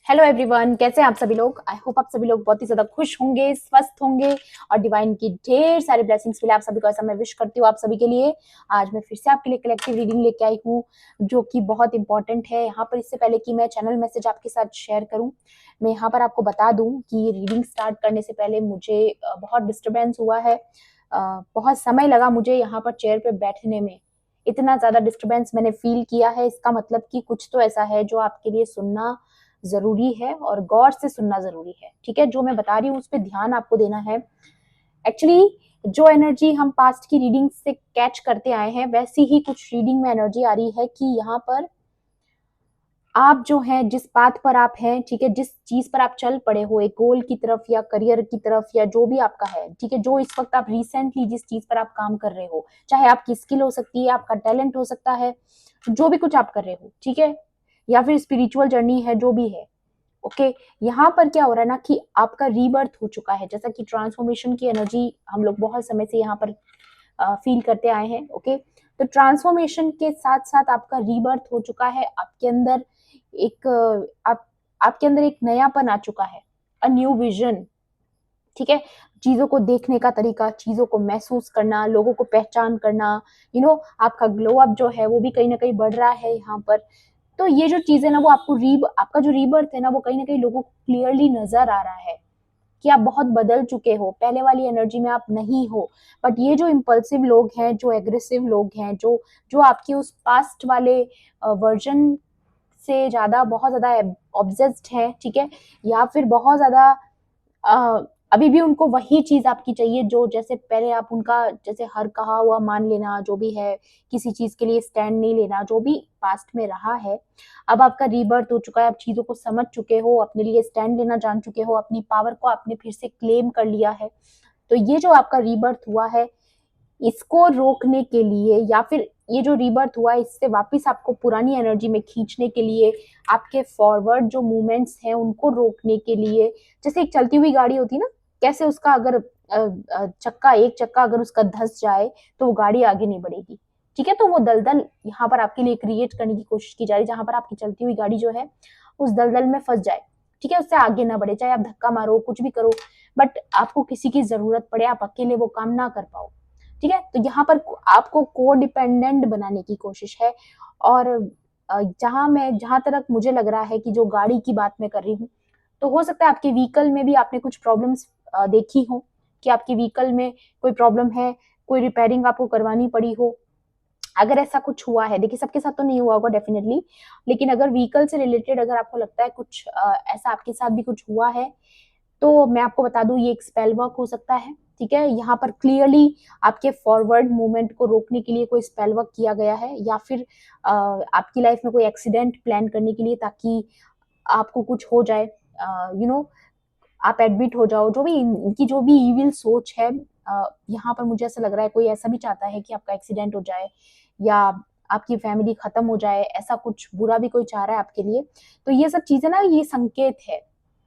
Hello everyone, कैसे हैं आप सभी लोग। आई होप आप सभी लोग बहुत ही ज्यादा खुश होंगे, स्वस्थ होंगे और डिवाइन की ढेर सारी ब्लेसिंग्स मिले आप सभी को, ऐसा मैं विश करती हूँ आप सभी के लिए। आज मैं फिर से आपके लिए कलेक्टिव रीडिंग लेके आई हूँ जो कि बहुत इंपॉर्टेंट है। यहाँ पर इससे पहले कि मैं चैनल मैसेज आपके साथ शेयर करूँ, मैं यहाँ पर आपको बता दूँ कि रीडिंग स्टार्ट करने से पहले मुझे बहुत डिस्टर्बेंस हुआ है। बहुत समय लगा मुझे यहाँ पर चेयर पे बैठने में, इतना ज्यादा डिस्टर्बेंस मैंने फील किया है। इसका मतलब कि कुछ तो ऐसा है जो आपके लिए सुनना जरूरी है और गौर से सुनना जरूरी है। ठीक है, जो मैं बता रही हूँ उस पर ध्यान आपको देना है। एक्चुअली जो एनर्जी हम पास्ट की रीडिंग से कैच करते आए हैं, वैसी ही कुछ रीडिंग में एनर्जी आ रही है कि यहाँ पर आप जो हैं, जिस पाथ पर आप हैं, ठीक है, जिस चीज पर आप चल पड़े हो, एक गोल की तरफ या करियर की तरफ या जो भी आपका है, ठीक है, जो इस वक्त आप रिसेंटली जिस चीज पर आप काम कर रहे हो, चाहे आपकी स्किल हो सकती है, आपका टैलेंट हो सकता है, जो भी कुछ आप कर रहे हो, ठीक है, या फिर स्पिरिचुअल जर्नी है, जो भी है। ओके, यहाँ पर क्या हो रहा है ना कि आपका रीबर्थ हो चुका है, जैसा कि ट्रांसफॉर्मेशन की एनर्जी हम लोग बहुत समय से यहाँ पर फील करते आए हैं। ओके, तो ट्रांसफॉर्मेशन के साथ साथ आपका रीबर्थ हो चुका है। आपके अंदर एक आपके अंदर एक नयापन आ चुका है, अ न्यू विजन। ठीक है, चीजों को देखने का तरीका, चीजों को महसूस करना, लोगों को पहचान करना, आपका ग्लो अप जो है वो भी कहीं ना कहीं बढ़ रहा है यहाँ पर। तो ये जो चीज है ना, वो आपका जो रीबर्थ है ना, वो कहीं ना कहीं लोगों को क्लियरली नजर आ रहा है कि आप बहुत बदल चुके हो, पहले वाली एनर्जी में आप नहीं हो। बट ये जो इम्पल्सिव लोग हैं, जो एग्रेसिव लोग हैं, जो जो आपके उस पास्ट वाले वर्जन से ज्यादा बहुत ज्यादा ऑब्सेस्ड है, ठीक है, या फिर बहुत ज्यादा अभी भी उनको वही चीज आपकी चाहिए जो जैसे पहले आप उनका जैसे हर कहा हुआ मान लेना, जो भी है, किसी चीज के लिए स्टैंड नहीं लेना, जो भी पास्ट में रहा है। अब आपका रीबर्थ हो चुका है, आप चीजों को समझ चुके हो, अपने लिए स्टैंड लेना जान चुके हो, अपनी पावर को आपने फिर से क्लेम कर लिया है। तो ये जो आपका रीबर्थ हुआ है, इसको रोकने के लिए या फिर ये जो रीबर्थ हुआ है, इससे वापस आपको पुरानी एनर्जी में खींचने के लिए, आपके फॉरवर्ड जो मूवमेंट्स हैं उनको रोकने के लिए, जैसे एक चलती हुई गाड़ी होती है ना, कैसे उसका अगर एक चक्का अगर उसका धंस जाए तो वो गाड़ी आगे नहीं बढ़ेगी। ठीक है, तो वो दलदल यहाँ पर आपके लिए क्रिएट करने की कोशिश की जा रही है, जहां पर आपकी चलती हुई गाड़ी जो है उस दलदल में फंस जाए। ठीक है, उससे आगे ना बढ़े, चाहे आप धक्का मारो, कुछ भी करो, बट आपको किसी की जरूरत पड़े, आप अकेले वो काम ना कर पाओ। ठीक है, तो यहाँ पर आपको को डिपेंडेंट बनाने की कोशिश है। और जहां तक मुझे लग रहा है कि जो गाड़ी की बात मैं कर रही हूँ, तो हो सकता है आपके व्हीकल में भी आपने कुछ प्रॉब्लम्स देखी हो, कि आपके व्हीकल में कोई प्रॉब्लम है, कोई रिपेयरिंग आपको करवानी पड़ी हो। अगर ऐसा कुछ हुआ है, देखिए सबके साथ तो नहीं हुआ होगा डेफिनेटली, लेकिन अगर व्हीकल से रिलेटेड अगर आपको लगता है कुछ ऐसा आपके साथ भी कुछ हुआ है, तो मैं आपको बता दूं ये एक स्पेल वर्क हो सकता है। ठीक है, यहाँ पर क्लियरली आपके फॉरवर्ड मूवमेंट को रोकने के लिए कोई स्पेल वर्क किया गया है, या फिर आपकी लाइफ में कोई एक्सीडेंट प्लान करने के लिए, ताकि आपको कुछ हो जाए, आप एडमिट हो जाओ, जो भी इनकी जो भी इविल सोच है। यहाँ पर मुझे ऐसा लग रहा है कोई ऐसा भी चाहता है कि आपका एक्सीडेंट हो जाए या आपकी फैमिली खत्म हो जाए, ऐसा कुछ बुरा भी कोई चाह रहा है आपके लिए। तो ये सब चीजें ना, ये संकेत है।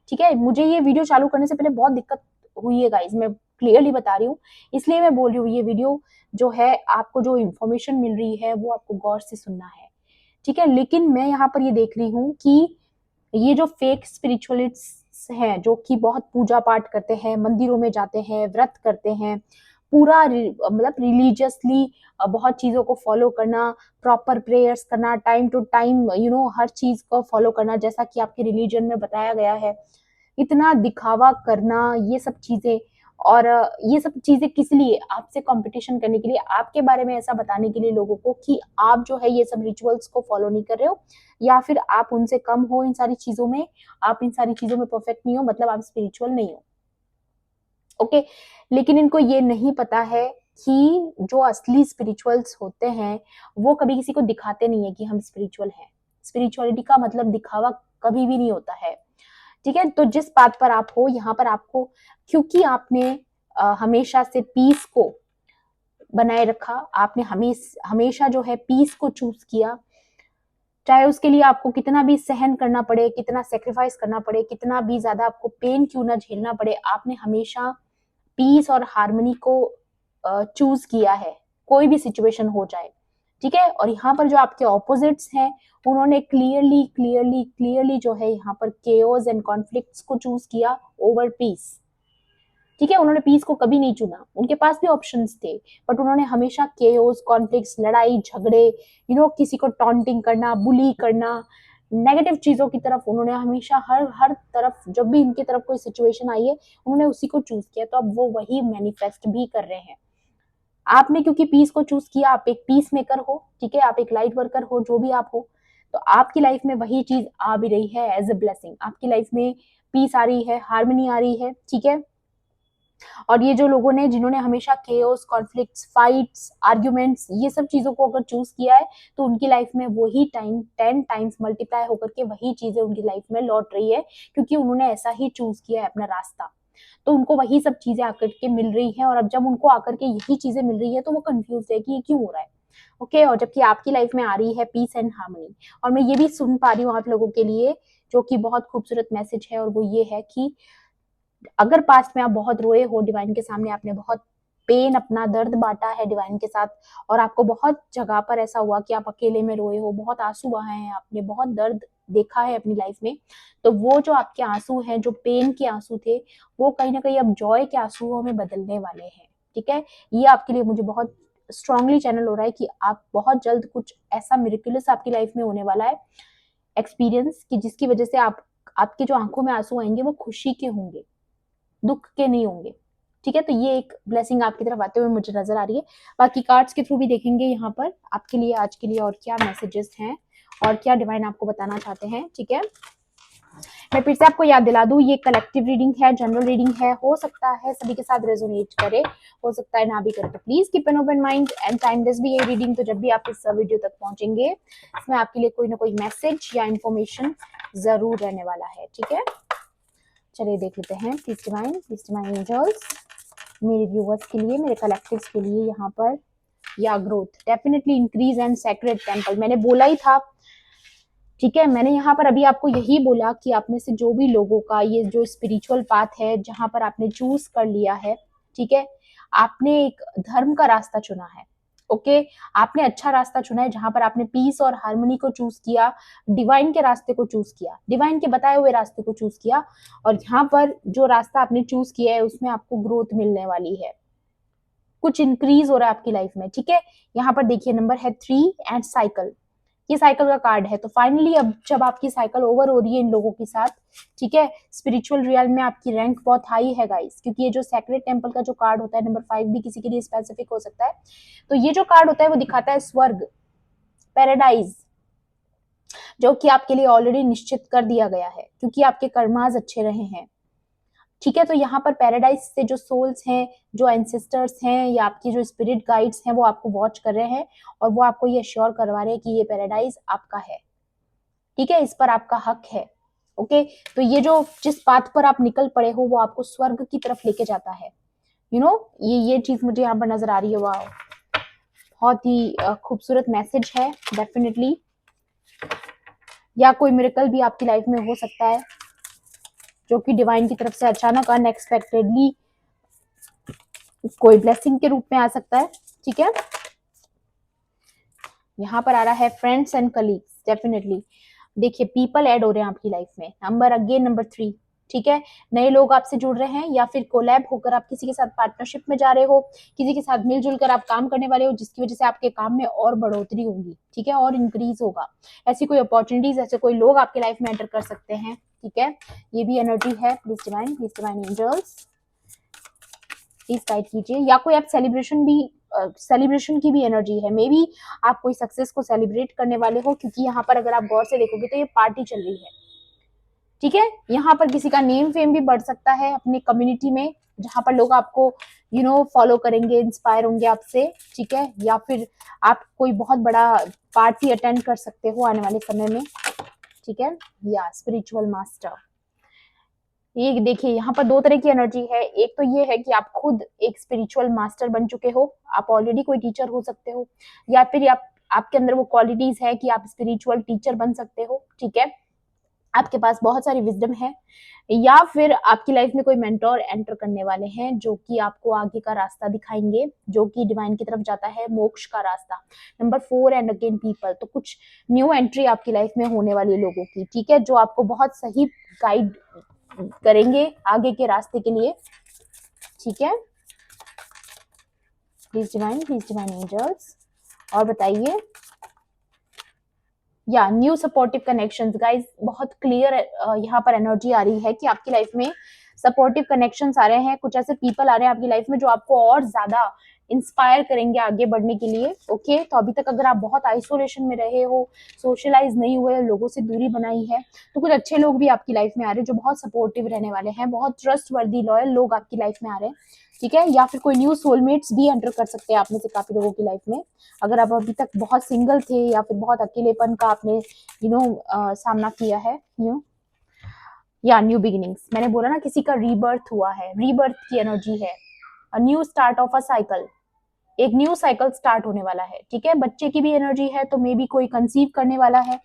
ठीक है, मुझे ये वीडियो चालू करने से पहले बहुत दिक्कत हुई है गाइज, मैं क्लियरली बता रही हूँ, इसलिए मैं बोल रही हूँ ये वीडियो जो है, आपको जो इन्फॉर्मेशन मिल रही है वो आपको गौर से सुनना है। ठीक है, लेकिन मैं यहाँ पर ये देख रही हूँ कि ये जो फेक स्पिरिचुअलिस्ट्स हैं, जो कि बहुत पूजा पाठ करते हैं, मंदिरों में जाते हैं, व्रत करते हैं, पूरा मतलब रिलीजियसली बहुत चीजों को फॉलो करना, प्रॉपर प्रेयर्स करना, टाइम टू टाइम हर चीज को फॉलो करना जैसा कि आपके रिलीजन में बताया गया है, इतना दिखावा करना, ये सब चीजें। और ये सब चीजें किस लिए, आपसे कंपटीशन करने के लिए, आपके बारे में ऐसा बताने के लिए लोगों को कि आप जो है ये सब रिचुअल्स को फॉलो नहीं कर रहे हो, या फिर आप उनसे कम हो इन सारी चीजों में, आप इन सारी चीजों में परफेक्ट नहीं हो, मतलब आप स्पिरिचुअल नहीं हो। ओके, लेकिन इनको ये नहीं पता है कि जो असली स्पिरिचुअल्स होते हैं वो कभी किसी को दिखाते नहीं है कि हम स्पिरिचुअल हैं। स्पिरिचुअलिटी का मतलब दिखावा कभी भी नहीं होता है। ठीक है, तो जिस बात पर आप हो, यहाँ पर आपको, क्योंकि आपने हमेशा से पीस को बनाए रखा, आपने हमेशा जो है पीस को चूज किया, चाहे उसके लिए आपको कितना भी सहन करना पड़े, कितना सेक्रीफाइस करना पड़े, कितना भी ज्यादा आपको पेन क्यों ना झेलना पड़े, आपने हमेशा पीस और हार्मनी को चूज किया है, कोई भी सिचुएशन हो जाए। ठीक है। और यहाँ पर जो आपके ऑपोजिट्स हैं, उन्होंने क्लियरली जो है यहाँ पर केओस एंड कॉन्फ्लिक्ट्स को चूज किया ओवर पीस। ठीक है, उन्होंने पीस को कभी नहीं चुना, उनके पास भी ऑप्शंस थे, बट उन्होंने हमेशा केओस, कॉन्फ्लिक्ट्स, लड़ाई झगड़े, किसी को टॉन्टिंग करना, बुली करना, नेगेटिव चीजों की तरफ उन्होंने हमेशा हर हर तरफ, जब भी इनकी तरफ कोई सिचुएशन आई है, उन्होंने उसी को चूज किया। तो अब वो वही मैनिफेस्ट भी कर रहे हैं। आपने क्योंकि पीस को चूज किया, आप एक पीस मेकर हो, ठीक है, आप एक लाइट वर्कर हो, जो भी आप हो, तो आपकी लाइफ में वही चीज आ भी रही है एज ए ब्लेसिंग। आपकी लाइफ में पीस आ रही है, हार्मनी आ रही है, ठीक है। और ये जो लोगों ने, जिन्होंने हमेशा केओस, कॉन्फ्लिक्ट्स, फाइट्स, आर्ग्यूमेंट्स, ये सब चीजों को अगर चूज किया है, तो उनकी लाइफ में वही टाइम 10 टाइम्स मल्टीप्लाई होकर के वही चीजें उनकी लाइफ में लौट रही है, क्योंकि उन्होंने ऐसा ही चूज किया है अपना रास्ता। तो उनको वही सब चीजें आकर के मिल रही हैं, और अब जब उनको आकर के यही चीजें मिल रही है, तो वो कंफ्यूज है कि ये क्यों हो रहा है। ओके, और जबकि आपकी लाइफ में आ रही है पीस एंड हार्मनी। और मैं ये भी सुन पा रही हूँ आप लोगों के लिए, जो कि बहुत खूबसूरत मैसेज है, और वो ये है कि अगर पास्ट में आप बहुत रोए हो डिवाइन के सामने, आपने बहुत पेन, अपना दर्द बांटा है डिवाइन के साथ, और आपको बहुत जगह पर ऐसा हुआ कि आप अकेले में रोए हो, बहुत आंसू बहाए हैं, आपने बहुत दर्द देखा है अपनी लाइफ में, तो वो जो आपके आंसू हैं, जो पेन के आंसू थे, वो कहीं ना कहीं अब जॉय के आंसुओं में बदलने वाले हैं। ठीक है, ये आपके लिए मुझे बहुत स्ट्रांगली चैनल हो रहा है कि आप बहुत जल्द कुछ ऐसा मिरेकुलस आपकी लाइफ में होने वाला है, एक्सपीरियंस, कि जिसकी वजह से आपकी जो आंखों में आंसू आएंगे वो खुशी के होंगे, दुख के नहीं होंगे। ठीक है, तो ये एक ब्लेसिंग आपकी तरफ आते हुए मुझे नजर आ रही है। बाकी कार्ड्स के थ्रू भी देखेंगे यहाँ पर आपके लिए आज के लिए और क्या मैसेजेस हैं और क्या डिवाइन आपको बताना चाहते हैं। ठीक है, मैं फिर से आपको याद दिला दूं, ये कलेक्टिव रीडिंग है, जनरल रीडिंग है, हो सकता है सभी के साथ रेजोनेट करे, हो सकता है ना भी करे, तो please keep an open mind and timeless भी ये रीडिंग। तो जब भी आप इस वीडियो तक पहुंचेंगे, इसमें आपके लिए कोई ना कोई मैसेज या इंफॉर्मेशन जरूर रहने वाला है। ठीक है, चलिए देख लेते हैं। प्लीज डिवाइन एंजल्स, मेरे व्यूअर्स के लिए, मेरे कलेक्टिव्स के लिए यहाँ पर, या growth definitely increase and sacred temple, मैंने बोला ही था। ठीक है, मैंने यहाँ पर अभी आपको यही बोला कि आप में से जो भी लोगों का ये जो स्पिरिचुअल पाथ है, जहां पर आपने चूज कर लिया है, ठीक है, आपने एक धर्म का रास्ता चुना है। ओके, आपने अच्छा रास्ता चुना है, जहां पर आपने पीस और हार्मनी को चूज किया, डिवाइन के रास्ते को चूज किया, डिवाइन के बताए हुए रास्ते को चूज किया, और यहाँ पर जो रास्ता आपने चूज किया है उसमें आपको ग्रोथ मिलने वाली है, कुछ इंक्रीज हो रहा है आपकी लाइफ में। ठीक है, यहाँ पर देखिए नंबर है 3 एंड साइकिल, ये साइकिल का कार्ड है। तो फाइनली अब जब आपकी साइकिल ओवर हो रही है इन लोगों के साथ, ठीक है, स्पिरिचुअल रियल में आपकी रैंक बहुत हाई है गाइस, क्योंकि ये जो सेक्रेड टेम्पल का जो कार्ड होता है, नंबर 5 भी किसी के लिए स्पेसिफिक हो सकता है। तो ये जो कार्ड होता है वो दिखाता है स्वर्ग, पैराडाइज, जो कि आपके लिए ऑलरेडी निश्चित कर दिया गया है, क्योंकि आपके कर्माज अच्छे रहे हैं। ठीक है, तो यहाँ पर पैराडाइज से जो सोल्स हैं, जो एंसेस्टर्स हैं, या आपकी जो स्पिरिट गाइड्स हैं, वो आपको वॉच कर रहे हैं, और वो आपको ये श्योर करवा रहे हैं कि ये पैराडाइज आपका है। ठीक है, इस पर आपका हक है। ओके, तो ये जो जिस पाथ पर आप निकल पड़े हो, वो आपको स्वर्ग की तरफ लेके जाता है। ये चीज मुझे यहाँ पर नजर आ रही है। वाह, बहुत ही खूबसूरत मैसेज है डेफिनेटली। या कोई मिरेकल भी आपकी लाइफ में हो सकता है, जो कि डिवाइन की तरफ से अचानक अनएक्सपेक्टेडली कोई ब्लेसिंग के रूप में आ सकता है। ठीक है, यहाँ पर आ रहा है फ्रेंड्स एंड कलीग्स, डेफिनेटली देखिए पीपल ऐड हो रहे हैं आपकी लाइफ में। नंबर 3, ठीक है, नए लोग आपसे जुड़ रहे हैं, या फिर कोलैब होकर आप किसी के साथ पार्टनरशिप में जा रहे हो, किसी के साथ मिलजुल कर आप काम करने वाले हो, जिसकी वजह से आपके काम में और बढ़ोतरी होगी। ठीक है, और इंक्रीज होगा। ऐसी कोई अपॉर्चुनिटीज, ऐसे कोई लोग आपके लाइफ में एंटर कर सकते हैं। ठीक है, ये भी एनर्जी है। Please divine angels please guide कीजिए। या कोई आप सेलिब्रेशन की भी एनर्जी है, मे बी आप कोई सक्सेस को सेलिब्रेट करने वाले हो, क्योंकि यहाँ पर अगर आप गौर से देखोगे तो ये पार्टी चल रही है। ठीक है, यहाँ पर किसी का नेम फेम भी बढ़ सकता है अपनी कम्युनिटी में, जहां पर लोग आपको फॉलो करेंगे, इंस्पायर होंगे आपसे। ठीक है, या फिर आप कोई बहुत बड़ा पार्टी अटेंड कर सकते हो आने वाले समय में। ठीक है, या स्पिरिचुअल मास्टर, ये देखिए यहाँ पर 2 तरह की एनर्जी है। एक तो ये है कि आप खुद एक स्पिरिचुअल मास्टर बन चुके हो, आप ऑलरेडी कोई टीचर हो सकते हो, या फिर आपके अंदर वो क्वालिटीज है कि आप स्पिरिचुअल टीचर बन सकते हो। ठीक है, आपके पास बहुत सारी विजडम है, या फिर आपकी लाइफ में कोई मेंटोर एंटर करने वाले हैं जो कि आपको आगे का रास्ता दिखाएंगे, जो कि डिवाइन की तरफ जाता है, मोक्ष का रास्ता। नंबर 4 एंड अगेन पीपल, तो कुछ न्यू एंट्री आपकी लाइफ में होने वाली लोगों की, ठीक है, जो आपको बहुत सही गाइड करेंगे आगे के रास्ते के लिए, ठीक है। प्लीज डिवाइन एंजल्स, और बताइए। या न्यू सपोर्टिव कनेक्शंस गाइस, बहुत क्लियर यहाँ पर एनर्जी आ रही है कि आपकी लाइफ में सपोर्टिव कनेक्शंस आ रहे हैं, कुछ ऐसे पीपल आ रहे हैं आपकी लाइफ में जो आपको और ज्यादा इंस्पायर करेंगे आगे बढ़ने के लिए। ओके, तो अभी तक अगर आप बहुत आइसोलेशन में रहे हो, सोशलाइज नहीं हुए, लोगों से दूरी बनाई है, तो कुछ अच्छे लोग भी आपकी लाइफ में आ रहे हैं जो बहुत सपोर्टिव रहने वाले हैं, बहुत ट्रस्ट वर्दी लॉयल लोग आपकी लाइफ में आ रहे हैं, ठीक है। या फिर कोई न्यू सोलमेट्स भी एंटर कर सकते हैं आप में से काफी लोगों की लाइफ में, अगर आप अभी तक बहुत सिंगल थे या फिर बहुत अकेलेपन का आपने सामना किया है। न्यू बिगिनिंग्स, मैंने बोला ना किसी का रीबर्थ हुआ है, रीबर्थ की एनर्जी है, new start of a cycle, एक न्यू साइकिल स्टार्ट होने वाला है, ठीक है। बच्चे की भी एनर्जी है, तो मे बी कोई कंसीव करने वाला है,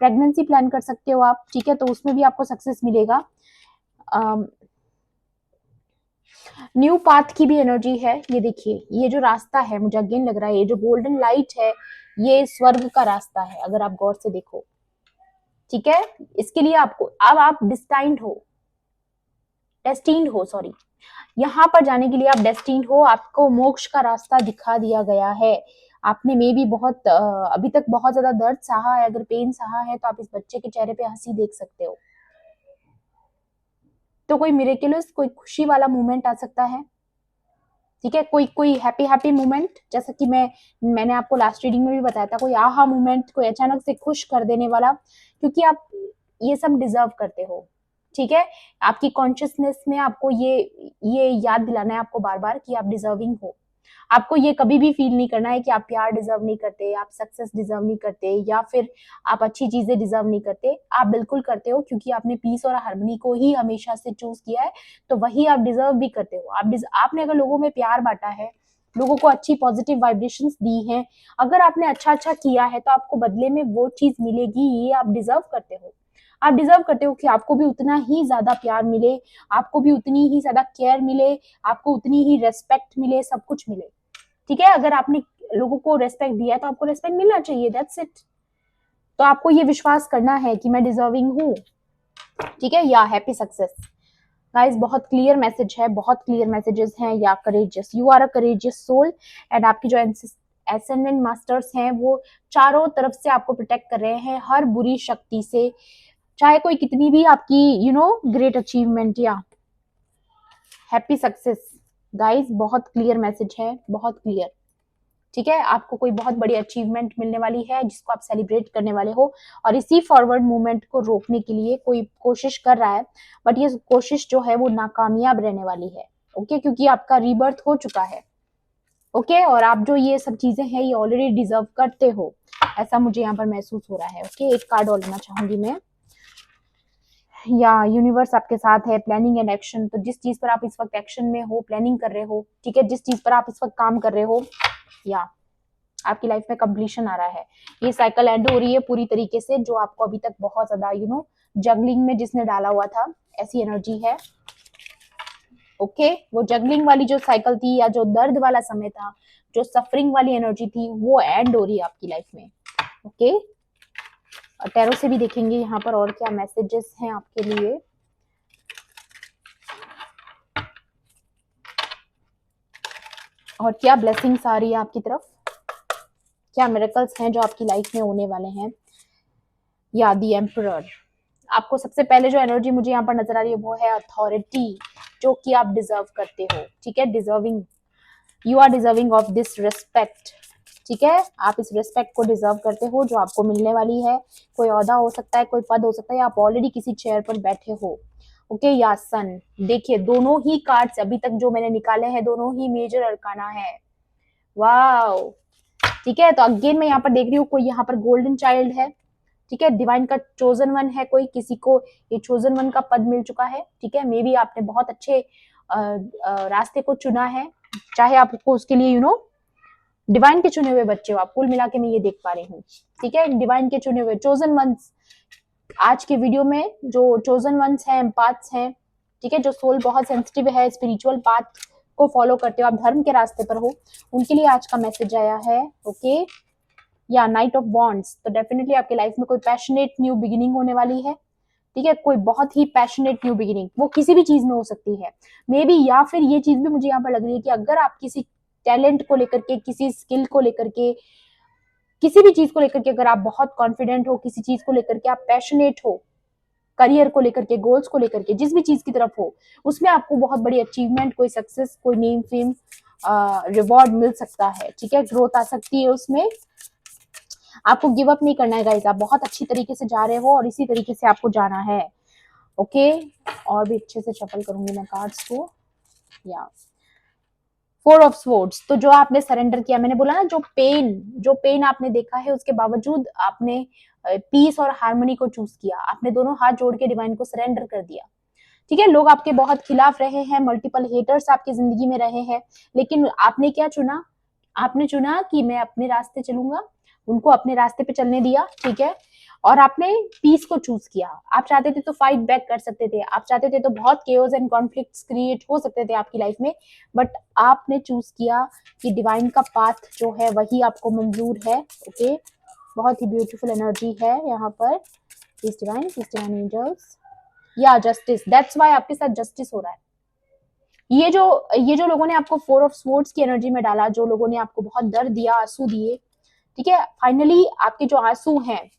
प्रेगनेंसी प्लान कर सकते हो आप, ठीक है, तो उसमें भी आपको सक्सेस मिलेगा। न्यू पाथ की भी एनर्जी है, ये देखिए, ये जो रास्ता है मुझे अगेन लग रहा है ये जो गोल्डन लाइट है ये स्वर्ग का रास्ता है, अगर आप गौर से देखो, ठीक है। इसके लिए आपको अब आप डेस्टिन्ड हो, सॉरी, यहाँ पर जाने के लिए आप डेस्टिन्ड हो, आपको मोक्ष का रास्ता दिखा दिया गया है। आपने मे भी बहुत अभी तक बहुत ज्यादा दर्द सहा है, अगर पेन सहा है तो आप इस बच्चे के चेहरे पे हंसी देख सकते हो, तो कोई मिरेकुलस, कोई खुशी वाला मोमेंट आ सकता है, ठीक है, कोई कोई हैप्पी मोमेंट, जैसा कि मैंने आपको लास्ट रीडिंग में भी बताया था, कोई आहा मोमेंट, कोई अचानक से खुश कर देने वाला, क्योंकि आप ये सब डिजर्व करते हो, ठीक है। आपकी कॉन्शियसनेस में आपको ये याद दिलाना है आपको बार बार कि आप डिजर्विंग हो। आपको ये कभी भी फील नहीं करना है कि आप प्यार डिजर्व नहीं करते, आप सक्सेस डिजर्व नहीं करते, या फिर आप अच्छी चीजें डिजर्व नहीं करते। आप बिल्कुल करते हो, क्योंकि आपने पीस और हार्मनी को ही हमेशा से चूज किया है, तो वही आप डिजर्व भी करते हो। आपने अगर लोगों में प्यार बांटा है, लोगों को अच्छी पॉजिटिव वाइब्रेशंस दी हैं, अगर आपने अच्छा अच्छा किया है, तो आपको बदले में वो चीज मिलेगी, ये आप डिजर्व करते हो। आप डिजर्व करते हो कि आपको भी उतना ही ज्यादा प्यार मिले, आपको भी उतनी ही ज्यादा केयर मिले, आपको उतनी ही रेस्पेक्ट मिले, सब कुछ मिले, ठीक है। अगर आपने लोगों को रेस्पेक्ट दिया है तो आपको रेस्पेक्ट मिलना चाहिए, दैट्स इट। तो आपको ये विश्वास करना है कि मैं डिजर्विंग हूँ, ठीक है। या हैप्पी सक्सेस गाइस, बहुत क्लियर मैसेज है, बहुत क्लियर मैसेजेस हैं। या courageous, you are a courageous soul, and आपकी जो एसेंडेंट मास्टर्स हैं वो चारों तरफ से आपको प्रोटेक्ट कर रहे हैं हर बुरी शक्ति से, चाहे कोई कितनी भी आपकी ग्रेट अचीवमेंट या हैप्पी सक्सेस। गाइस, बहुत क्लियर मैसेज है, बहुत क्लियर, ठीक है। आपको कोई बहुत बड़ी अचीवमेंट मिलने वाली है जिसको आप सेलिब्रेट करने वाले हो, और इसी फॉरवर्ड मूवमेंट को रोकने के लिए कोई कोशिश कर रहा है, बट ये कोशिश जो है वो नाकामयाब रहने वाली है, ओके, क्योंकि आपका रीबर्थ हो चुका है, ओके। और आप जो ये सब चीजें हैं ये ऑलरेडी डिजर्व करते हो, ऐसा मुझे यहाँ पर महसूस हो रहा है, ओके। एक कार्ड और लेना चाहूंगी मैं। या यूनिवर्स आपके साथ है, प्लानिंग एंड एक्शन, तो जिस चीज पर आप इस वक्त एक्शन में हो, प्लानिंग कर रहे हो, ठीक है, जिस चीज पर आप इस वक्त काम कर रहे हो, या आपकी लाइफ में कंप्लीशन आ रहा है, ये साइकिल एंड हो रही है पूरी तरीके से, जो आपको अभी तक बहुत ज्यादा जगलिंग में जिसने डाला हुआ था, ऐसी एनर्जी है, ओके। वो जगलिंग वाली जो साइकिल थी, या जो दर्द वाला समय था, जो सफरिंग वाली एनर्जी थी, वो एंड हो रही है आपकी लाइफ में, ओके। और टैरो से भी देखेंगे यहाँ पर और क्या मैसेजेस हैं आपके लिए। और क्या ब्लेसिंग्स आ रही है आपकी तरफ, क्या मिरेकल्स हैं जो आपकी लाइफ में होने वाले हैं। या द एम्परर, आपको सबसे पहले जो एनर्जी मुझे यहाँ पर नजर आ रही है वो है अथॉरिटी, जो कि आप डिजर्व करते हो, ठीक है। Deserving, you are deserving of this respect, ठीक है। आप इस रिस्पेक्ट को डिजर्व करते हो जो आपको मिलने वाली है, कोई ओहदा हो सकता है, कोई पद हो सकता है, या आप ऑलरेडी किसी चेयर पर बैठे हो, ओके। या सन, देखिए दोनों ही कार्ड्स अभी तक जो मैंने निकाले हैं दोनों ही मेजर अरकाना है, वाओ, ठीक है। तो अगेन मैं यहाँ पर देख रही हूँ कोई यहाँ पर गोल्डन चाइल्ड है, ठीक है, डिवाइन का चोजन वन है, कोई किसी को ये चोजन वन का पद मिल चुका है, ठीक है। मे बी आपने बहुत अच्छे रास्ते को चुना है, चाहे आपको उसके लिए डिवाइन के चुने हुए बच्चे हो आप, कुल मिला के मैं ये देख पा रही हूँ, ठीक है। डिवाइन के चुने हुए चोजन वंस आज के वीडियो में जो चोजन वंस हैं, एम्पाथ्स हैं, ठीक है, जो सोल बहुत सेंसिटिव है, स्पिरिचुअल पाथ को फॉलो करते हो, आप धर्म के रास्ते पर हो, उनके लिए आज का मैसेज आया है। ओके, या नाइट ऑफ वॉन्ड्स, तो डेफिनेटली आपकी लाइफ में कोई पैशनेट न्यू बिगिनिंग होने वाली है। ठीक है, कोई बहुत ही पैशनेट न्यू बिगिनिंग, वो किसी भी चीज में हो सकती है मे बी, या फिर ये चीज भी मुझे यहाँ पर लग रही है कि अगर आप किसी टैलेंट को लेकर के, किसी स्किल को लेकर के, किसी भी चीज को लेकर के अगर आप बहुत कॉन्फिडेंट हो, किसी चीज को लेकर के आप पैशनेट हो, करियर को लेकर के, गोल्स को लेकर के, जिस भी चीज की तरफ हो, उसमें आपको बहुत बड़ी अचीवमेंट, कोई सक्सेस, कोई नेम फेम, रिवॉर्ड मिल सकता है। ठीक है, ग्रोथ आ सकती है उसमें। आपको गिव अप नहीं करना है गाइस, आप बहुत अच्छी तरीके से जा रहे हो और इसी तरीके से आपको जाना है। ओके, और भी अच्छे से शफल करूंगी मैं कार्ड्स को। या 4 ऑफ स्वॉर्ड्स, तो जो आपने सरेंडर किया, मैंने बोला ना, जो पेन आपने देखा है, उसके बावजूद आपने पीस और हार्मनी को चूज किया, आपने दोनों हाथ जोड़ के डिवाइन को सरेंडर कर दिया। ठीक है, लोग आपके बहुत खिलाफ रहे हैं, मल्टीपल हेटर्स आपकी जिंदगी में रहे हैं, लेकिन आपने क्या चुना? आपने चुना कि मैं अपने रास्ते चलूंगा, उनको अपने रास्ते पे चलने दिया। ठीक है, और आपने पीस को चूज किया। आप चाहते थे तो फाइट बैक कर सकते थे, आप चाहते थे तो बहुत केओस एंड कॉन्फ्लिक्ट्स क्रिएट हो सकते थे आपकी लाइफ में, बट आपने चूज किया कि डिवाइन का पाथ जो है वही आपको मंजूर है। ओके, बहुत ही ब्यूटीफुल एनर्जी है यहाँ पर। प्लीज डिवाइन एंजल्स, या जस्टिस, दैट्स व्हाई आपके साथ जस्टिस हो रहा है। ये जो लोगों ने आपको 4 ऑफ स्वॉर्ड्स की एनर्जी में डाला, जो लोगों ने आपको बहुत दर्द दिया, आंसू दिए, ठीक है, फाइनली आपके जो आंसू हैं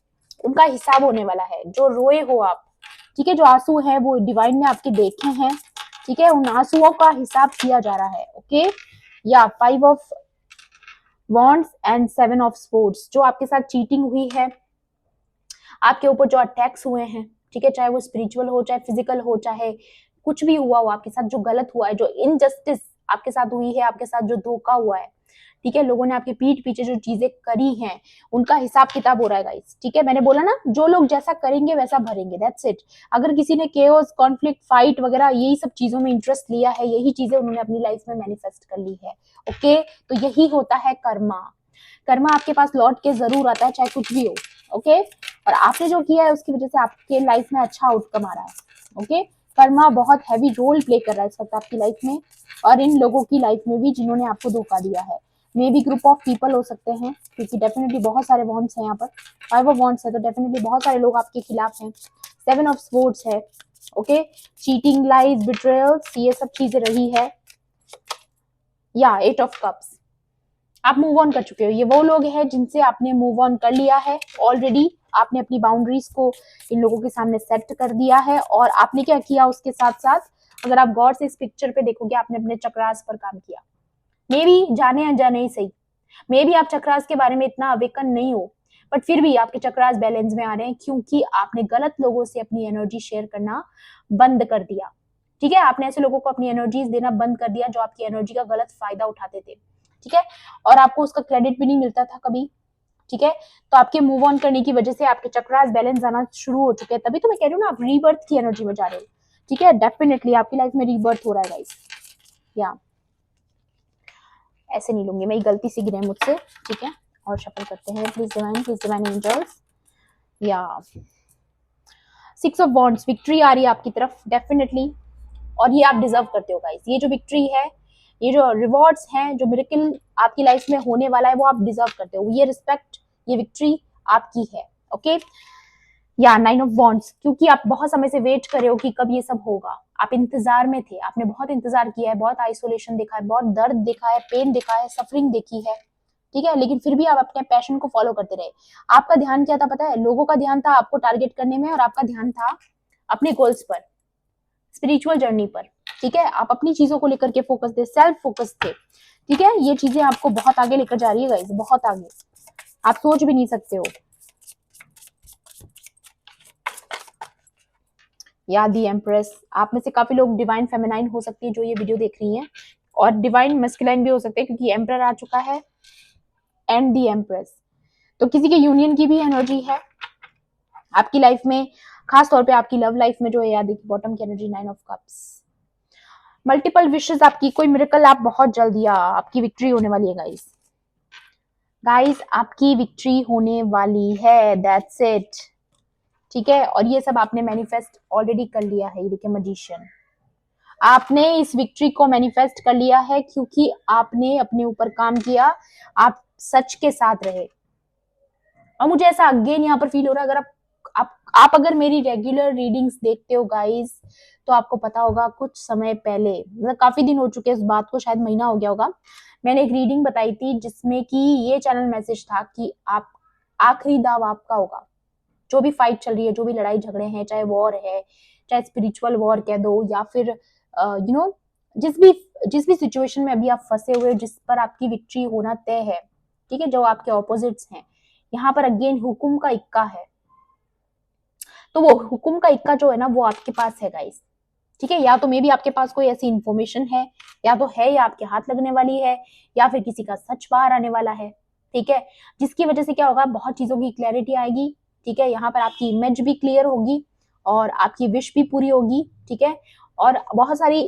उनका हिसाब होने वाला है। जो रोए हो आप, ठीक है, जो आंसू है वो डिवाइन ने आपके देखे हैं। ठीक है, उन आंसुओं का हिसाब किया जा रहा है। ओके, या 5 of wands and 7 of swords, जो आपके साथ चीटिंग हुई है, आपके ऊपर जो अटैक्स हुए हैं, ठीक है, चाहे वो स्पिरिचुअल हो, चाहे फिजिकल हो, चाहे कुछ भी हुआ हो आपके साथ, जो गलत हुआ है, जो इनजस्टिस आपके साथ हुई है, आपके साथ जो धोखा हुआ है, ठीक है, लोगों ने आपके पीठ पीछे जो चीजें करी हैं, उनका हिसाब किताब हो रहा है गाइस। ठीक है, मैंने बोला ना, जो लोग जैसा करेंगे वैसा भरेंगे, दैट्स इट। अगर किसी ने केओस, कॉन्फ्लिक्ट, फाइट वगैरह यही सब चीजों में इंटरेस्ट लिया है, यही चीजें उन्होंने अपनी लाइफ में मैनिफेस्ट कर ली है। ओके, तो यही होता है कर्मा। कर्मा आपके पास लौट के जरूर आता है, चाहे कुछ भी हो। ओके, और आपने जो किया है उसकी वजह से आपके लाइफ में अच्छा आउटकम आ रहा है। ओके, कर्मा बहुत हैवी रोल प्ले कर रहा है इस वक्त आपकी लाइफ में, और इन लोगों की लाइफ में भी जिन्होंने आपको धोखा दिया है। May be group of people हो सकते हैं, क्योंकि डेफिनेटली बहुत सारे वॉन्ड्स हैं यहाँ पर। 5 ऑफ वॉन्ड्स है तो डेफिनेटली बहुत सारे लोग आपके खिलाफ हैं। 7 ऑफ स्वॉर्ड्स है। ओके, चीटिंग, लाइज, बिट्रेयल्स, ये सब चीजें रही है। या 8 ऑफ कप्स, आप मूव ऑन कर चुके हो। ये वो लोग हैं जिनसे आपने मूव ऑन कर लिया है ऑलरेडी। आपने अपनी बाउंड्रीज को इन लोगों के सामने सेट कर दिया है, और आपने क्या किया उसके साथ साथ, अगर आप गौर से इस पिक्चर पे देखोगे, आपने अपने चक्रास पर काम किया। मे बी जाने अनजाने ही सही, मे बी आप चक्रास के बारे में इतना अवेकन नहीं हो, बट फिर भी आपके चक्रास बैलेंस में आ रहे हैं, क्योंकि आपने गलत लोगों से अपनी एनर्जी शेयर करना बंद कर दिया। ठीक है, आपने ऐसे लोगों को अपनी एनर्जीज देना बंद कर दिया जो आपकी एनर्जी का गलत फायदा उठाते थे। ठीक है, और आपको उसका क्रेडिट भी नहीं मिलता था कभी। ठीक है, तो आपके मूव ऑन करने की वजह से आपके चक्रास बैलेंस आना शुरू हो चुके हैं। तभी तो मैं कह रही हूँ ना, आप रीबर्थ की एनर्जी में जा रहे हो। ठीक है, डेफिनेटली आपकी लाइफ में रीबर्थ हो रहा है गाइस। या ऐसे नहीं लूंगी मैं, गलती से गिरे मुझसे। ठीक है, और शफल करते हैं। Please divine angels. या 6 ऑफ वॉन्ड्स, विक्ट्री आ रही है आपकी तरफ डेफिनेटली, और ये आप डिजर्व करते हो गाइस। ये जो विक्ट्री है, ये जो रिवॉर्ड्स हैं, जो मिरेकल आपकी लाइफ में होने वाला है, वो आप डिजर्व करते हो। ये रिस्पेक्ट, ये विक्ट्री आपकी है। ओके, या 9 ऑफ वॉन्ड्स, क्योंकि आप बहुत समय से वेट कर रहे हो कि कब ये सब होगा। आप इंतजार में थे, आपने बहुत इंतजार किया है, बहुत आइसोलेशन देखा है, बहुत दर्द देखा है, पेन देखा है, सफरिंग देखी है। ठीक है, लेकिन फिर भी आप अपने पैशन को फॉलो करते रहे। आपका ध्यान क्या था पता है? लोगों का ध्यान था आपको टारगेट करने में, और आपका ध्यान था अपने गोल्स पर, स्पिरिचुअल जर्नी पर। ठीक है, आप अपनी चीजों को लेकर के फोकस थे, सेल्फ फोकस थे। ठीक है, ये चीजें आपको बहुत आगे लेकर जा रही है गाइस, बहुत आगे, आप सोच भी नहीं सकते हो। या दी एम्प्रेस, आप में से काफी लोग डिवाइन फेमिनाइन हो सकती है जो ये वीडियो देख रही हैं, और डिवाइन मस्कुलाइन भी हो सकते हैं, क्योंकि एम्परर आ चुका है एंड दी एम्प्रेस, तो किसी के यूनियन की भी एनर्जी है आपकी लाइफ में, खास तौर पे आपकी लव लाइफ में जो है। याद देखिए बॉटम की energy 9 of cups, multiple wishes आपकी, कोई मिरेकल आप बहुत जल्दी, आपकी विक्ट्री होने वाली है गाइस। गाइस आपकी विक्ट्री होने वाली है, दैट्स इट। ठीक है, और ये सब आपने मैनिफेस्ट ऑलरेडी कर लिया है। ये देखिए मैजिशियन, आपने इस विक्ट्री को मैनिफेस्ट कर लिया है क्योंकि आपने अपने ऊपर काम किया, आप सच के साथ रहे। और मुझे ऐसा अगेन यहाँ पर फील हो रहा है, अगर आप अगर मेरी रेगुलर रीडिंग्स देखते हो गाइस, तो आपको पता होगा कुछ समय पहले, मतलब काफी दिन हो चुके हैं इस बात को, शायद महीना हो गया होगा, मैंने एक रीडिंग बताई थी जिसमें कि ये चैनल मैसेज था कि आप आखिरी दाव आपका होगा। जो भी फाइट चल रही है, जो भी लड़ाई झगड़े हैं, चाहे वॉर है, चाहे स्पिरिचुअल वॉर कह दो, या फिर जिस भी सिचुएशन में अभी आप फंसे हुए हो, जिस पर आपकी विक्ट्री होना तय है, ठीक है, जो आपके ऑपोजिट्स हैं, यहाँ पर अगेन हुकुम का इक्का है। तो वो हुकुम का इक्का जो है ना, वो आपके पास है गाइस, ठीक है। या तो मे भी आपके पास कोई ऐसी इंफॉर्मेशन है, या तो है, या आपके हाथ लगने वाली है, या फिर किसी का सच बाहर आने वाला है, ठीक है, जिसकी वजह से क्या होगा, बहुत चीजों की क्लैरिटी आएगी, ठीक है। यहाँ पर आपकी इमेज भी क्लियर होगी और आपकी विश भी पूरी होगी, ठीक है। और बहुत सारी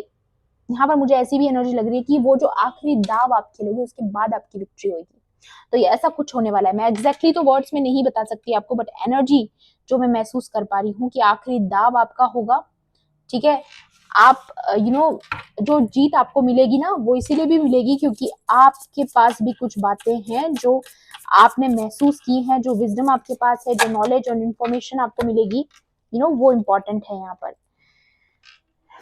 यहाँ पर मुझे ऐसी भी एनर्जी लग रही है कि वो जो आखिरी दाव आप खेलोगे उसके बाद आपकी विक्ट्री होगी। तो ये ऐसा कुछ होने वाला है। मैं एग्जैक्टली तो वर्ड्स में नहीं बता सकती आपको, बट एनर्जी जो मैं महसूस कर पा रही हूँ कि आखिरी दाव आपका होगा, ठीक है। आप जो जीत आपको मिलेगी ना, वो इसीलिए भी मिलेगी क्योंकि आपके पास भी कुछ बातें हैं जो आपने महसूस की हैं, जो विजडम आपके पास है, जो नॉलेज और इन्फॉर्मेशन आपको मिलेगी, वो इम्पोर्टेंट है यहाँ पर।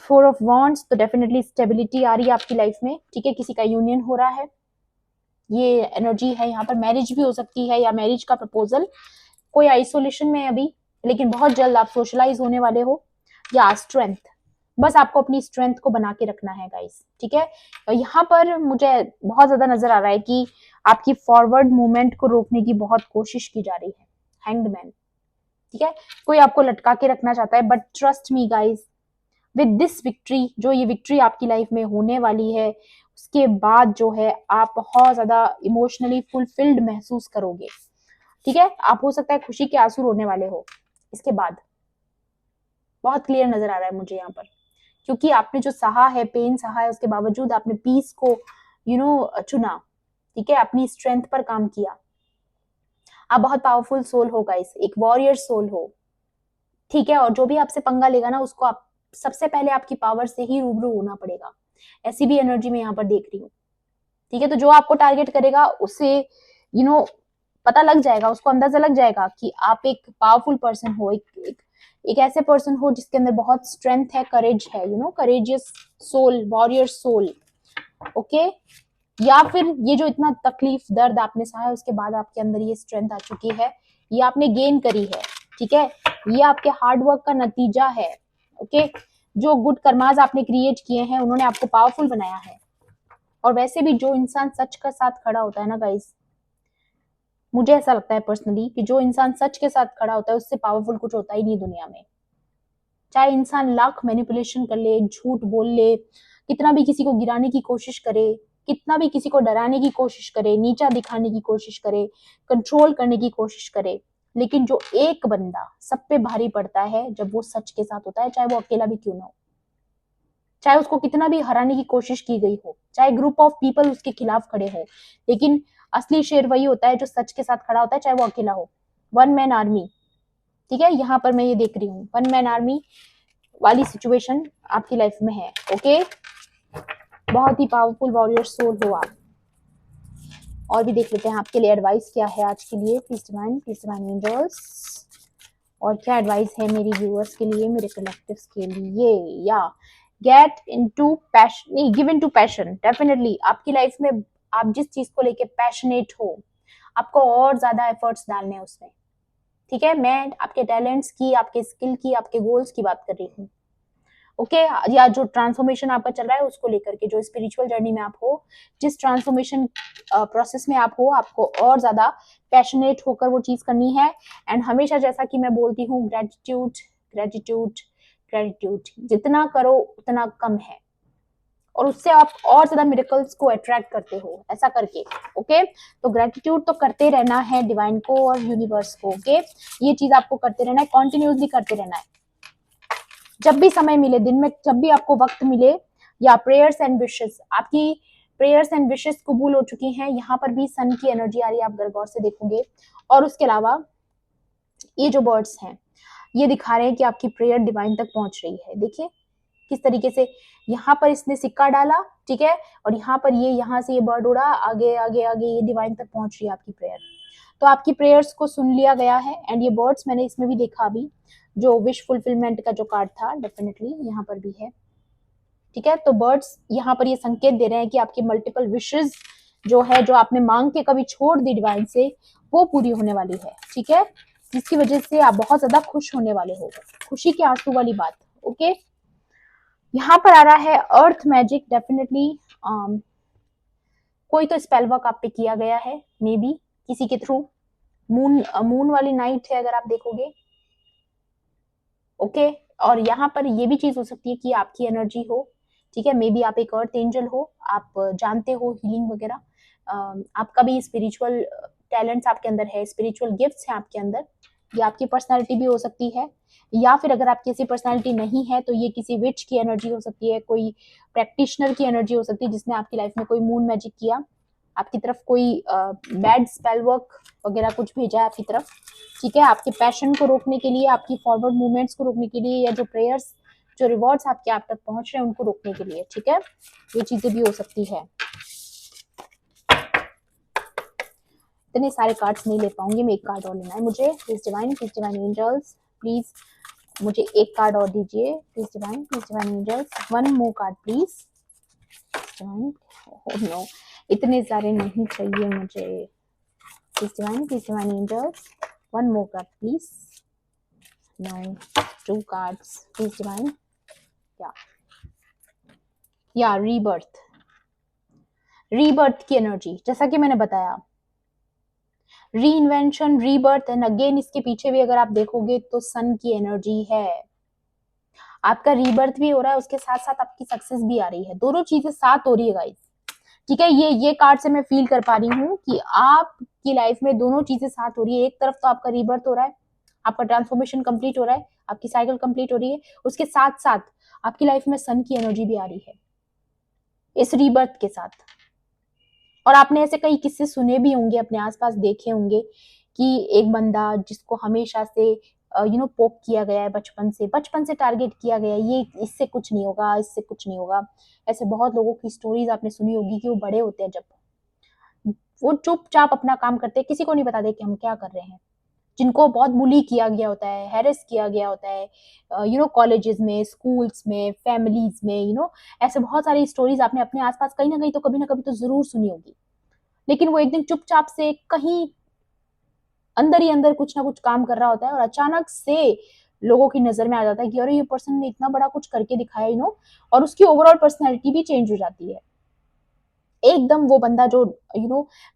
4 ऑफ वॉन्ड्स, तो डेफिनेटली स्टेबिलिटी आ रही है आपकी लाइफ में, ठीक है, किसी का यूनियन हो रहा है, ये एनर्जी है। यहाँ पर मैरिज भी हो सकती है, या मैरिज का प्रपोजल, कोई आइसोलेशन में है अभी, लेकिन बहुत जल्द आप सोशलाइज होने वाले हो, या स्ट्रेंथ, बस आपको अपनी स्ट्रेंथ को बना के रखना है गाइस, ठीक है। यहाँ पर मुझे बहुत ज्यादा नजर आ रहा है कि आपकी फॉरवर्ड मूवमेंट को रोकने की बहुत कोशिश की जा रही है, हैंग्ड मैन, ठीक है। कोई आपको लटका के रखना चाहता है, but trust me guys, with this victory, जो ये विक्ट्री आपकी लाइफ में होने वाली है, उसके बाद जो है आप बहुत ज्यादा इमोशनली फुलफिल्ड महसूस करोगे, ठीक है। आप हो सकता है खुशी के आंसू रोने वाले हो इसके बाद, बहुत क्लियर नजर आ रहा है मुझे यहाँ पर, क्योंकि आपने जो सहा है, पेन सहा है, उसके बावजूद आपने पीस को चुना, ठीक है, अपनी स्ट्रेंथ पर काम किया। आप बहुत पावरफुल सोल हो गाइस, एक वॉरियर सोल हो, ठीक है। और जो भी आपसे पंगा लेगा ना, उसको आप सबसे पहले आपकी पावर से ही रूबरू होना पड़ेगा, ऐसी भी एनर्जी में यहाँ पर देख रही हूँ, ठीक है। तो जो आपको टारगेट करेगा उसे पता लग जाएगा, उसको अंदाजा लग जाएगा कि आप एक पावरफुल पर्सन हो, एक ऐसे पर्सन हो जिसके अंदर बहुत स्ट्रेंथ है, करेज है, courageous soul, warrior soul, okay. या फिर ये जो इतना तकलीफ दर्द आपने सहा है, उसके बाद आपके अंदर ये स्ट्रेंथ आ चुकी है, ये आपने गेन करी है, ठीक है। ये आपके हार्डवर्क का नतीजा है, ओके। जो गुड कर्माज आपने क्रिएट किए हैं, उन्होंने आपको पावरफुल बनाया है। और वैसे भी जो इंसान सच के साथ खड़ा होता है ना गाइस, मुझे ऐसा लगता है पर्सनली कि जो इंसान सच के साथ खड़ा होता है, उससे पावरफुल कुछ होता ही नहीं दुनिया में। चाहे इंसान लाख मैनिपुलेशन कर ले, झूठ बोल ले, कितना भी किसी को गिराने की कोशिश करे, कितना भी किसी को डराने की कोशिश करे, नीचा दिखाने की कोशिश करे, कंट्रोल करने की कोशिश करे, लेकिन जो एक बंदा सब पे भारी पड़ता है जब वो सच के साथ होता है, चाहे वो अकेला भी क्यों ना हो, चाहे उसको कितना भी हराने की कोशिश की गई हो, चाहे ग्रुप ऑफ पीपल उसके खिलाफ खड़े हो, लेकिन असली शेर वही होता है जो सच के साथ खड़ा होता है, चाहे वो अकेला हो। वन मैन आर्मी, ठीक है। यहाँ पर मैं ये देख रही हूँ, वन मैन आर्मी वाली सिचुएशन आपकी लाइफ में है, ओके। बहुत ही पावरफुल वॉरियर सोल हो आप। और भी देख लेते हैं आपके लिए एडवाइस क्या है आज के लिए, प्लीज डिवाइन एंजल्स, और क्या एडवाइस है मेरी व्यूअर्स के लिए, मेरे कलेक्टिव्स के लिए। या गेट इनटू पैशन, नहीं, गिव इनटू पैशन। डेफिनेटली आपकी लाइफ में आप जिस चीज को लेके पैशनेट हो, आपको और ज्यादा एफर्ट्स डालने हैं उसमें, ठीक है। मैं आपके टैलेंट्स की, आपके स्किल की, आपके गोल्स की बात कर रही हूँ, ओके। या जो ट्रांसफॉर्मेशन आपका चल रहा है उसको लेकर के, जो स्पिरिचुअल जर्नी में आप हो, जिस ट्रांसफॉर्मेशन प्रोसेस में आप हो, आपको और ज्यादा पैशनेट होकर वो चीज करनी है। एंड हमेशा जैसा कि मैं बोलती हूँ, ग्रेटिट्यूड ग्रेटिट्यूड ग्रेटिट्यूड, जितना करो उतना कम है, और उससे आप और ज्यादा मिरेकल्स को अट्रैक्ट करते हो ऐसा करके, ओके। तो ग्रेटिट्यूड तो करते रहना है डिवाइन को और यूनिवर्स को, ओके। ये चीज आपको करते रहना है, कॉन्टिन्यूसली करते रहना है, जब भी समय मिले, दिन में जब भी आपको वक्त मिले। या प्रेयर्स एंड विशेस, आपकी प्रेयर्स एंड विशेस कबूल हो चुकी हैं। यहाँ पर भी सन की एनर्जी आ रही है, आप गौर से देखोगे। और उसके अलावा ये जो बर्ड्स हैं, ये दिखा रहे हैं कि आपकी प्रेयर डिवाइन तक पहुंच रही है। देखिए किस तरीके से यहाँ पर इसने सिक्का डाला, ठीक है, और यहाँ पर ये यहाँ से ये बर्ड उड़ा, आगे आगे आगे ये डिवाइन तक पहुंच रही है आपकी प्रेयर। तो आपकी प्रेयर्स को सुन लिया गया है। एंड ये बर्ड्स मैंने इसमें भी देखा अभी, जो विश फुलफिलमेंट का जो कार्ड था, डेफिनेटली यहाँ पर भी है, ठीक है। तो बर्ड्स यहाँ पर ये संकेत दे रहे हैं कि आपकी मल्टीपल विशेस जो है, जो आपने मांग के कभी छोड़ दी डिवाइन से, वो पूरी होने वाली है, ठीक है, जिसकी वजह से आप बहुत ज्यादा खुश होने वाले हो, खुशी के आंसू वाली बात। ओके, यहाँ पर आ रहा है अर्थ मैजिक, डेफिनेटली कोई तो स्पेल वर्क आप पे किया गया है, मे बी किसी के थ्रू। मून वाली नाइट है अगर आप देखोगे, ओके। और यहाँ पर ये भी चीज हो सकती है कि आपकी एनर्जी हो, ठीक है, मे बी आप एक अर्थ एंजल हो, आप जानते हो हीलिंग वगैरह, आपका भी स्पिरिचुअल टैलेंट्स आपके अंदर है, स्पिरिचुअल गिफ्ट्स हैं आपके अंदर, ये आपकी पर्सनालिटी भी हो सकती है। या फिर अगर आपकी ऐसी पर्सनालिटी नहीं है तो ये किसी विच की एनर्जी हो सकती है, कोई प्रैक्टिशनर की एनर्जी हो सकती है जिसने आपकी लाइफ में कोई मून मैजिक किया, आपकी तरफ कोई बैड स्पेल वर्क वगैरह कुछ भेजा है आपकी तरफ, ठीक है, आपके पैशन को रोकने के लिए, आपकी फॉरवर्ड मूवमेंट्स को रोकने के लिए, या जो प्रेयर्स, जो रिवॉर्ड्स आपके आप तक पहुंच रहे हैं उनको रोकने के लिए, ठीक है, ये चीजें भी हो सकती है। इतने सारे कार्ड्स नहीं ले पाऊंगी मैं, एक कार्ड और लेना है मुझे। प्लीज डिवाइन एंजल्स, प्लीज मुझे एक कार्ड और दीजिए, please divine angels, one more card please divine. Oh no, इतने सारे नहीं चाहिए मुझे। Please divine angels, one more card please. No, two cards please divine. या रीबर्थ की एनर्जी, जैसा कि मैंने बताया, री इन्वेंशन, रीबर्थ, एंड अगेन इसके पीछे भी अगर आप देखोगे तो सन की एनर्जी है। आपका रीबर्थ भी हो रहा है, उसके साथ साथ आपकी सक्सेस भी आ रही है, दोनों चीजें साथ हो रही है गाइस, ठीक है। ये कार्ड से मैं फील कर पा रही हूँ कि आपकी लाइफ में दोनों चीजें साथ हो रही है। एक तरफ तो आपका रीबर्थ हो रहा है, आपका ट्रांसफॉर्मेशन कंप्लीट हो रहा है, आपकी साइकिल कंप्लीट हो रही है, उसके साथ साथ आपकी लाइफ में सन की एनर्जी भी आ रही है इस रीबर्थ के साथ। और आपने ऐसे कई किस्से सुने भी होंगे, अपने आसपास देखे होंगे कि एक बंदा जिसको हमेशा से पोक किया गया है, बचपन से टारगेट किया गया है, ये इससे कुछ नहीं होगा, इससे कुछ नहीं होगा। ऐसे बहुत लोगों की स्टोरीज आपने सुनी होगी कि वो बड़े होते हैं, जब वो चुपचाप अपना काम करते हैं, किसी को नहीं बताते कि हम क्या कर रहे हैं, जिनको बहुत बुली किया गया होता है, हैरेस किया गया होता है, कॉलेजेस में, स्कूल्स में, फैमिलीज में, ऐसे बहुत सारी स्टोरीज आपने अपने आसपास कहीं ना कहीं तो कभी ना कभी तो जरूर सुनी होगी। लेकिन वो एक दिन चुपचाप से कहीं अंदर ही अंदर कुछ ना कुछ काम कर रहा होता है, और अचानक से लोगों की नजर में आ जाता है कि अरे ये पर्सन ने इतना बड़ा कुछ करके दिखाया, और उसकी ओवरऑल पर्सनैलिटी भी चेंज हो जाती है। एकदम वो बंदा जो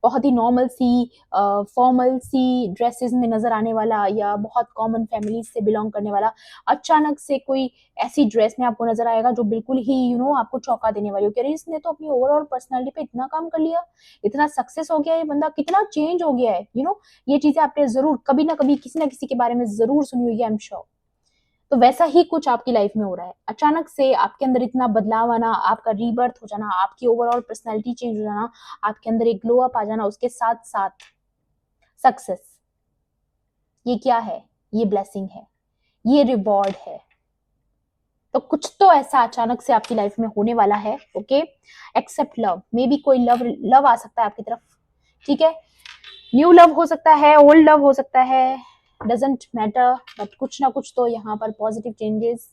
बहुत ही नॉर्मल सी फॉर्मल सी ड्रेसेस में नजर आने वाला, या बहुत कॉमन फैमिली से बिलोंग करने वाला, अचानक से कोई ऐसी ड्रेस में आपको नजर आएगा जो बिल्कुल ही आपको चौंका देने वाली हो कि अरे इसने तो अपनी ओवरऑल पर्सनालिटी पे इतना काम कर लिया, इतना सक्सेस हो गया, ये बंदा कितना चेंज हो गया है। ये चीजें आपने जरूर कभी ना कभी किसी ना किसी के बारे में जरूर सुनी होगी, आई एम श्योर। तो वैसा ही कुछ आपकी लाइफ में हो रहा है, अचानक से आपके अंदर इतना बदलाव आना, आपका रीबर्थ हो जाना, आपकी ओवरऑल पर्सनैलिटी चेंज हो जाना, आपके अंदर एक ग्लो अप आ जाना, उसके साथ साथ सक्सेस। ये क्या है? ये ब्लेसिंग है, ये रिवॉर्ड है। तो कुछ तो ऐसा अचानक से आपकी लाइफ में होने वाला है, okay. Accept love, maybe कोई लव आ सकता है आपकी तरफ, ठीक है, न्यू लव हो सकता है, ओल्ड लव हो सकता है, डजेंट मैटर, बट कुछ ना कुछ तो यहाँ पर पॉजिटिव चेंजेस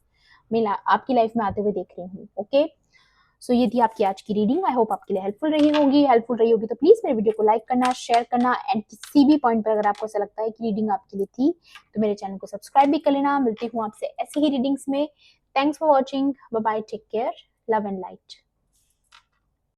मैं आपकी लाइफ में आते हुए देख रही हूँ, ओके। सो ये थी आपकी आज की रीडिंग, आई होप आपके लिए हेल्पफुल रही होगी तो प्लीज मेरे वीडियो को लाइक करना, शेयर करना, एंड किसी भी पॉइंट पर अगर आपको ऐसा लगता है कि रीडिंग आपके लिए थी तो मेरे चैनल को सब्सक्राइब भी कर लेना। मिलती हूँ आपसे ऐसे ही रीडिंग्स में। Thanks for watching, bye bye, take care, love and light.